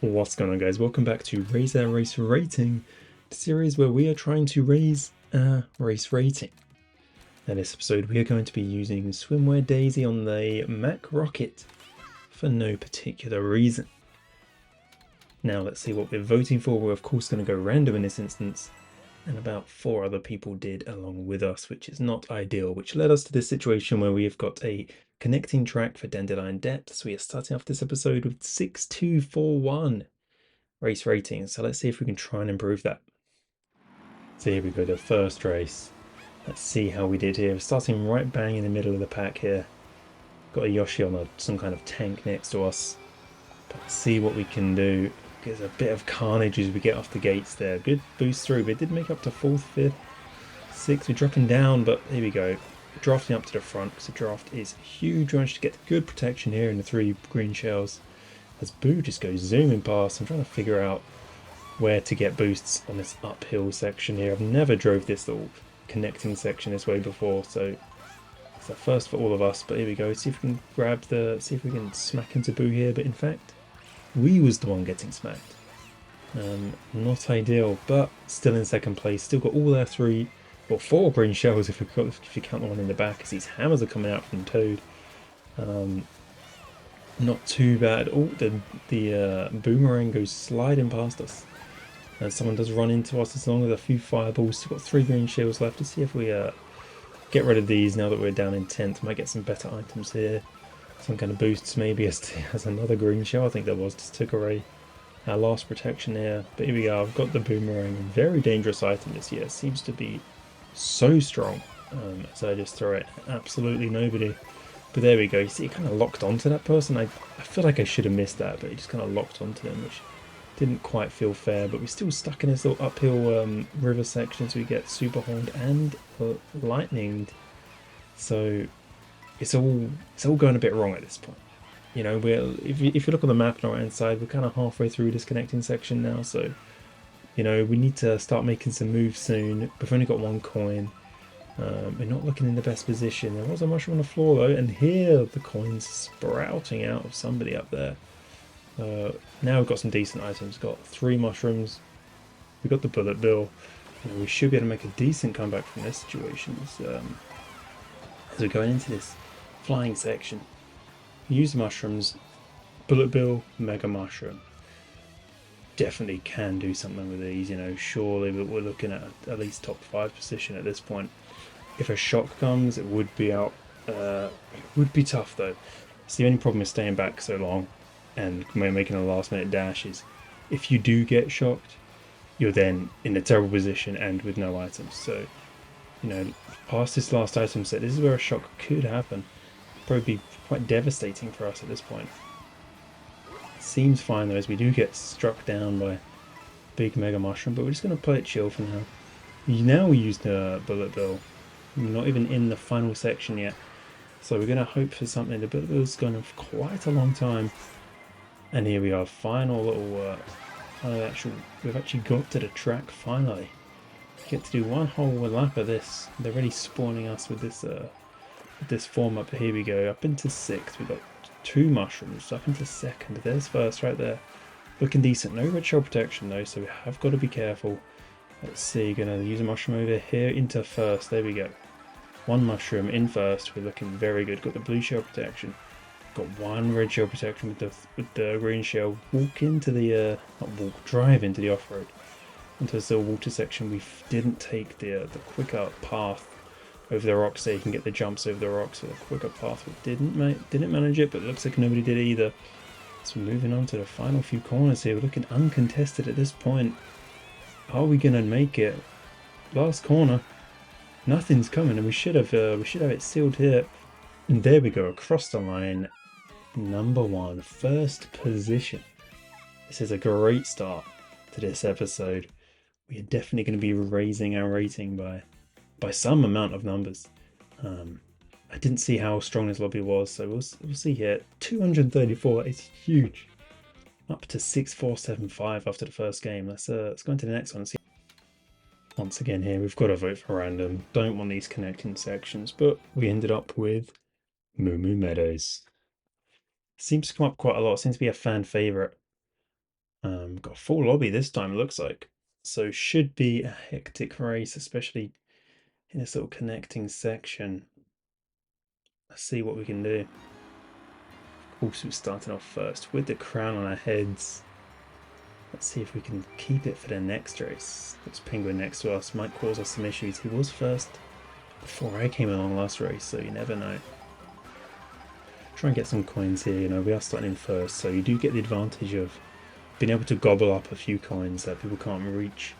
What's going on, guys? Welcome back to Raise Our Race Rating, the series where we are trying to raise our race rating. In this episode, we are going to be using Swimwear Daisy on the Mac Rocket for no particular reason. Now, let's see what we're voting for. We're, of course, going to go random in this instance, and about 4 other people did along with us, which is not ideal, which led us to this situation where we have got a connecting track for Dandelion Depth. So we are starting off this episode with 6241. Race rating, so let's see if we can try and improve that. So here we go, the first race. Let's see how we did here. Starting right bang in the middle of the pack here. Got a Yoshi on some kind of tank next to us. But let's see what we can do. There's a bit of carnage as we get off the gates there. Good boost through, but it did make up to 4th, 5th, 6th. We're dropping down, but here we go. Drafting up to the front because the draft is huge. We managed to get good protection here in the 3 green shells. As Boo just goes zooming past, I'm trying to figure out where to get boosts on this uphill section here. I've never drove this little connecting section this way before, so it's a first for all of us. But here we go. See if we can see if we can smack into Boo here. But in fact, we was the one getting smacked. Not ideal, but still in second place. Still got all our 3 or 4 green shells if you count the one in the back, as these hammers are coming out from Toad. Not too bad. Oh, the boomerang goes sliding past us. And someone does run into us as long as a few fireballs. Still got 3 green shields left. To see if we get rid of these now that we're down in 10th. Might get some better items here. Some kind of boosts maybe as another green shell. I think there was. Just took away our last protection here. But here we go. I've got the boomerang. Very dangerous item this year. Seems to be so strong. So I just throw it at absolutely nobody. But there we go. You see, it kind of locked onto that person. I feel like I should have missed that, but it just kind of locked onto them, which didn't quite feel fair. But we're still stuck in this little uphill river section, so we get super horned and lightninged. So it's all going a bit wrong at this point. You know, if you look on the map on the right hand side, we're kind of halfway through this connecting section now. So you know, we need to start making some moves soon. We've only got 1 coin. We're not looking in the best position. There was a mushroom on the floor though, and here the coin's sprouting out of somebody up there. Now we've got some decent items. Got 3 mushrooms. We've got the bullet bill. You know, we should be able to make a decent comeback from this situation as we're going into this flying section. Use the mushrooms. Bullet bill, mega mushroom. Definitely can do something with these, you know, surely, but we're looking at least top 5 position at this point. If a shock comes, it would be out. It would be tough though. So the only problem is staying back so long and making a last minute dash is if you do get shocked, you're then in a terrible position and with no items. So, you know, past this last item set, this is where a shock could happen. Probably be quite devastating for us at this point. Seems fine though, as we do get struck down by big mega mushroom, but we're just going to play it chill for now. Now we use the bullet bill. We're not even in the final section yet, so we're going to hope for something. The bullet bill's gone on for quite a long time, and here we are, final little we've actually got to the track finally. Get to do 1 whole lap of this. They're already spawning us with this form up. Here we go, up into 6th. We've got 2 mushrooms, up into 2nd. There's 1st right there. Looking decent. No red shell protection though, so we have got to be careful. Let's see, gonna use a mushroom over here into 1st. There we go. 1 mushroom in 1st. We're looking very good. Got the blue shell protection. Got 1 red shell protection with the green shell. Walk into the drive into the off-road. Into this little water section. We didn't take the quicker path over the rocks so you can get the jumps over the rocks with a quicker path. We didn't manage it, but it looks like nobody did either. So moving on to the final few corners here. We're looking uncontested at this point. Are we gonna make it? Last corner. Nothing's coming, and we should have it sealed here. And there we go, across the line. Number 1, 1st position. This is a great start to this episode. We are definitely going to be raising our rating by some amount of numbers. I didn't see how strong this lobby was, so we'll see here. 234, it's huge. Up to 6475 after the first game. Let's go into the next one and see. Once again here, we've got to vote for random. Don't want these connecting sections, but we ended up with Moo Moo Meadows. Seems to come up quite a lot. Seems to be a fan favourite. Got a full lobby this time, looks like. So should be a hectic race, especially in this little connecting section. Let's see what we can do. Of course, we're starting off first with the crown on our heads. Let's see if we can keep it for the next race. There's Penguin next to us, might cause us some issues. He was first before I came along last race, so you never know. Try and get some coins here, you know, we are starting in first, so you do get the advantage of being able to gobble up a few coins that people can't reach.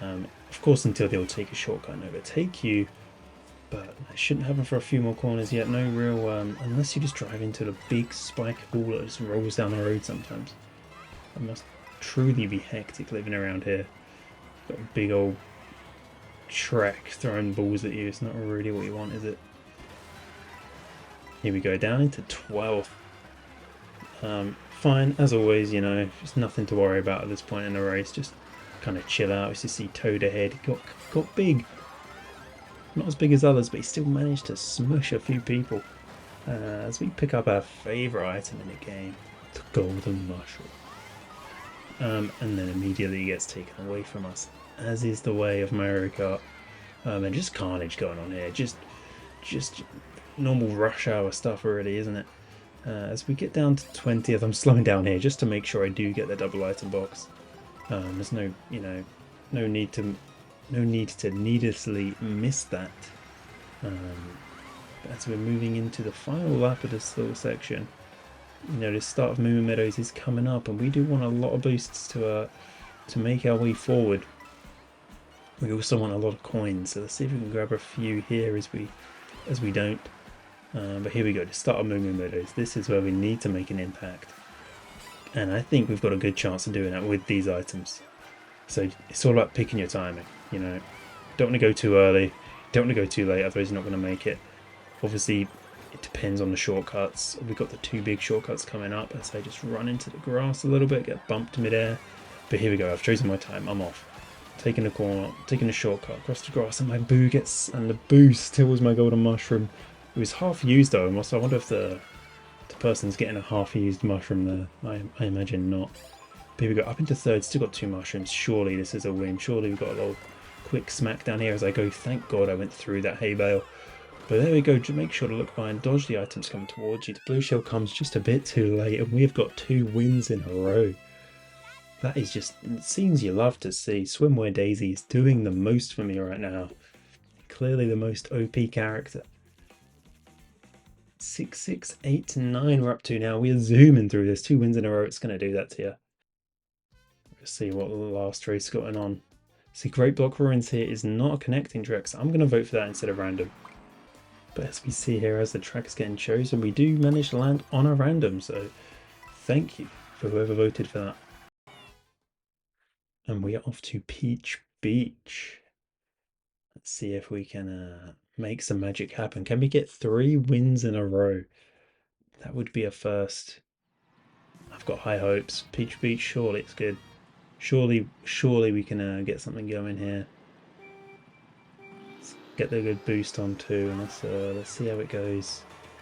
Of course, until they'll take a shortcut and overtake you, but it shouldn't happen for a few more corners yet. No real, unless you just drive into the big spike ball that just rolls down the road sometimes. It must truly be hectic living around here. Got a big old Shrek throwing balls at you. It's not really what you want, is it? Here we go, down into 12th. Fine, as always, you know, there's nothing to worry about at this point in the race. Just kind of chill out. As you see Toad ahead, got big. Not as big as others, but he still managed to smush a few people. As we pick up our favourite item in the game, the golden mushroom. And then immediately gets taken away from us, as is the way of Mario Kart. And just carnage going on here. Just normal rush hour stuff already, isn't it? As we get down to 20th, I'm slowing down here just to make sure I do get the double item box. There's no need to needlessly miss that. As we're moving into the final lap of this little section, you know, the start of Moo Meadows is coming up, and we do want a lot of boosts to make our way forward. We also want a lot of coins, so let's see if we can grab a few here as we don't. But here we go, the start of Moo Meadows. This is where we need to make an impact, and I think we've got a good chance of doing that with these items. So it's all about picking your timing. You know, don't want to go too early, don't want to go too late, otherwise you're not going to make it. Obviously, it depends on the shortcuts. We've got the two big shortcuts coming up, as I just run into the grass a little bit, get bumped midair. But here we go, I've chosen my time, I'm off. Taking the corner, taking a shortcut across the grass, and the boo steals my golden mushroom. It was half used though, so I wonder if the person's getting a half used mushroom there. I imagine not. But here we go, up into third, still got two mushrooms. Surely this is a win. Surely we've got a little quick smack down here as I go. Thank God I went through that hay bale. But there we go, just make sure to look behind, dodge the items coming towards you. The blue shell comes just a bit too late, and we've got 2 wins in a row. That is just scenes you love to see. Swimwear Daisy is doing the most for me right now. Clearly the most OP character. 6, 6, 8, 9 we're up to now. We are zooming through this. 2 wins in a row, it's going to do that to you. Let's see what the last race is going on. See, Great Block Ruins here is not a connecting track, so I'm going to vote for that instead of random. But as we see here, as the track is getting chosen, we do manage to land on a random, so thank you for whoever voted for that. And we are off to Peach Beach. Let's see if we can make some magic happen. Can we get 3 wins in a row? That would be a first. I've got high hopes. Peach Beach, surely it's good. Surely we can get something going here. Let's get the good boost on too, and let's see how it goes.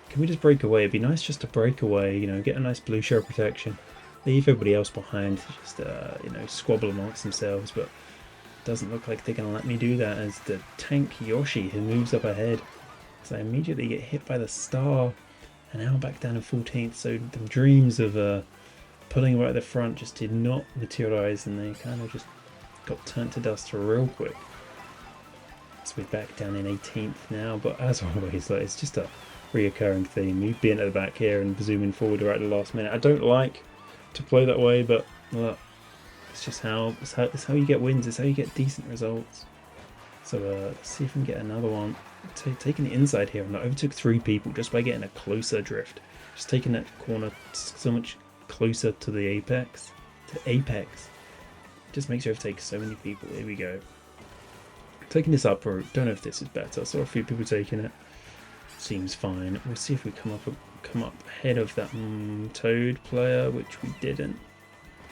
Can we just break away? It'd be nice just to break away, you know, get a nice blue shell protection. Leave everybody else behind, just you know, squabble amongst themselves, but it doesn't look like they're going to let me do that, as the tank Yoshi who moves up ahead. So I immediately get hit by the star, and now I'm back down in 14th, so the dreams of pulling right at the front just did not materialise, and they kind of just got turned to dust real quick. So we're back down in 18th now, but as always, like, it's just a reoccurring theme. We've been at the back here and zooming forward right at the last minute. I don't like to play that way, but well, it's just how you get wins. It's how you get decent results. So let's see if we can get another one. Taking the inside here, and I overtook 3 people just by getting a closer drift. Just taking that corner so much closer to the apex. Just makes you overtake so many people. Here we go. Taking this up route. Don't know if this is better. I saw a few people taking it. Seems fine. We'll see if we come up ahead of that Toad player, which we didn't.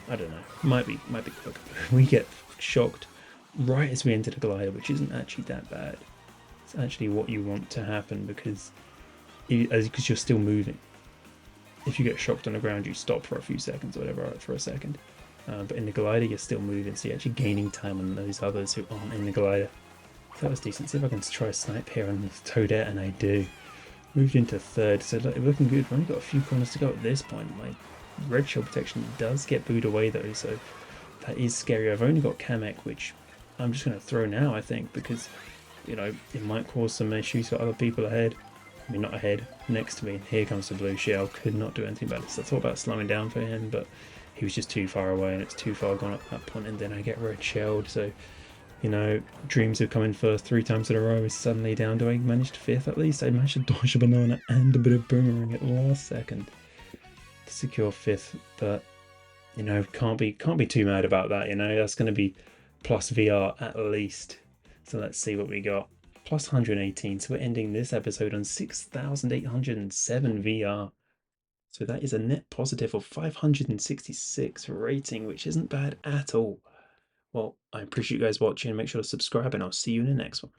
I don't know. Might be quick. We get shocked right as we enter the glider, which isn't actually that bad. It's actually what you want to happen, because you're still moving. If you get shocked on the ground, you stop for a few seconds or whatever, for a second. But in the glider, you're still moving, so you're actually gaining time on those others who aren't in the glider. So that was decent. See if I can try a snipe here on this Toadette, and I do. Moved into third, so looking good. We've only got a few corners to go at this point. My red shell protection does get booed away though, so that is scary. I've only got Kamek, which I'm just going to throw now, I think, because, you know, it might cause some issues for other people ahead. I mean, not ahead, next to me. And here comes the blue shell. Could not do anything about this. I thought about slowing down for him, but he was just too far away, and it's too far gone at that point, and then I get red shelled, so, you know, dreams of coming first 3 times in a row is suddenly down. Do I manage to fifth at least? I managed to dodge a banana and a bit of boomerang at the last second to secure fifth, but, you know, can't be too mad about that, you know. That's going to be plus VR at least. So let's see what we got. Plus 118, so we're ending this episode on 6,807 VR. So that is a net positive of 566 rating, which isn't bad at all. Well, I appreciate you guys watching. Make sure to subscribe, and I'll see you in the next one.